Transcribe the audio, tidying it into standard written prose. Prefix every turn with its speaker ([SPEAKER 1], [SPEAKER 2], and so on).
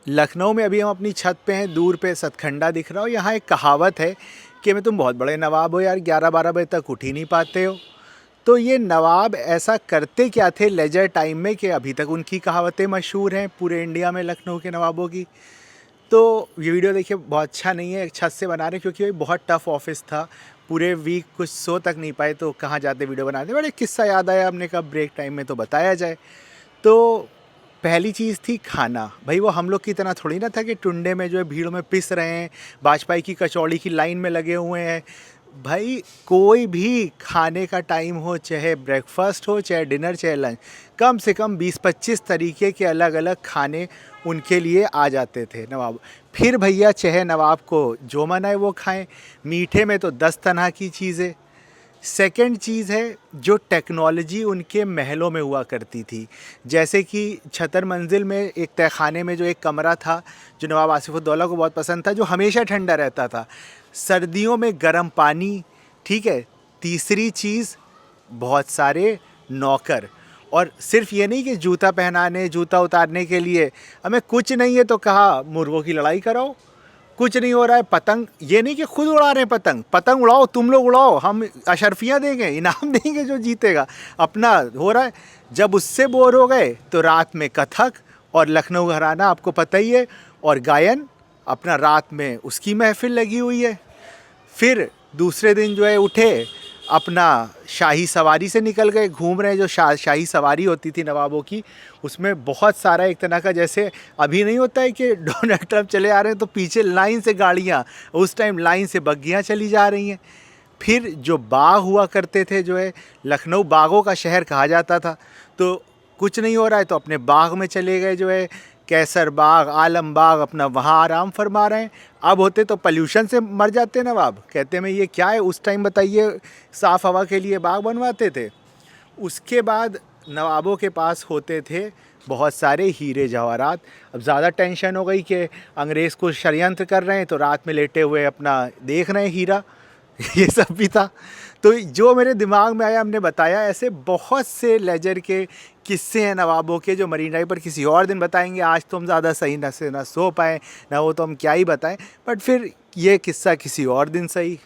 [SPEAKER 1] लखनऊ में अभी हम अपनी छत पे हैं, दूर पे सतखंडा दिख रहा हो। यहाँ एक कहावत है कि मैं तुम बहुत बड़े नवाब हो यार, 11-12 बजे तक उठ ही नहीं पाते हो। तो ये नवाब ऐसा करते क्या थे लेजर टाइम में कि अभी तक उनकी कहावतें मशहूर हैं पूरे इंडिया में, लखनऊ के नवाबों की। तो ये वीडियो देखिए, बहुत अच्छा नहीं है, छत से बना रहे क्योंकि बहुत टफ़ ऑफिस था, पूरे वीक कुछ सो तक नहीं पाए, तो कहाँ जाते वीडियो बनाते। बड़ा एक किस्सा याद आया, हमने कहा ब्रेक टाइम में तो बताया जाए। तो पहली चीज़ थी खाना। भाई वो हम लोग की तरह थोड़ी ना था कि टुंडे में जो है भीड़ में पिस रहे हैं, वाजपेयी की कचौड़ी की लाइन में लगे हुए हैं। भाई कोई भी खाने का टाइम हो, चाहे ब्रेकफास्ट हो, चाहे डिनर, चाहे लंच, कम से कम 20-25 तरीके के अलग अलग खाने उनके लिए आ जाते थे नवाब। फिर भैया चाहे नवाब को जो मन आए वो खाएं। मीठे में तो 10 तरह की चीज़ें। सेकंड चीज़ है जो टेक्नोलॉजी उनके महलों में हुआ करती थी, जैसे कि छतर मंजिल में एक तहखाने में जो एक कमरा था जो नवाब आसिफउद्दौला को बहुत पसंद था, जो हमेशा ठंडा रहता था, सर्दियों में गर्म पानी। ठीक है। तीसरी चीज़, बहुत सारे नौकर। और सिर्फ ये नहीं कि जूता पहनाने, जूता उतारने के लिए, हमें कुछ नहीं है तो कहा मुर्गों की लड़ाई कराओ, कुछ नहीं हो रहा है पतंग, ये नहीं कि खुद उड़ा रहे हैं पतंग, पतंग उड़ाओ, तुम लोग उड़ाओ, हम अशर्फियाँ देंगे, इनाम देंगे जो जीतेगा, अपना हो रहा है। जब उससे बोर हो गए तो रात में कथक और लखनऊ घराना आपको पता ही है, और गायन अपना रात में उसकी महफिल लगी हुई है। फिर दूसरे दिन जो है उठे, अपना शाही सवारी से निकल गए, घूम रहे हैं। जो शाही सवारी होती थी नवाबों की, उसमें बहुत सारा एक तरह का, जैसे अभी नहीं होता है कि डोनाल्ड ट्रंप चले आ रहे हैं तो पीछे लाइन से गाड़ियाँ, उस टाइम लाइन से बग्गियाँ चली जा रही हैं। फिर जो बाग हुआ करते थे, जो है लखनऊ बागों का शहर कहा जाता था, तो कुछ नहीं हो रहा है तो अपने बाग में चले गए, जो है कैसर बाग, आलम बाग, अपना वहाँ आराम फरमा रहे हैं। अब होते तो पॉल्यूशन से मर जाते नवाब, कहते मैं ये क्या है, उस टाइम बताइए साफ़ हवा के लिए बाग बनवाते थे। उसके बाद नवाबों के पास होते थे बहुत सारे हीरे जवाहरात। अब ज़्यादा टेंशन हो गई कि अंग्रेज़ को षड्यंत्र कर रहे हैं, तो रात में लेटे हुए अपना देख रहे हैं हीरा ये सब भी था। तो जो मेरे दिमाग में आया हमने बताया। ऐसे बहुत से लेजर के किस्से हैं नवाबों के, जो मरीन ड्राइव पर किसी और दिन बताएंगे। आज तो हम ज़्यादा सही ना सो पाएँ, ना वो तो हम क्या ही बताएं, बट फिर ये किस्सा किसी और दिन सही।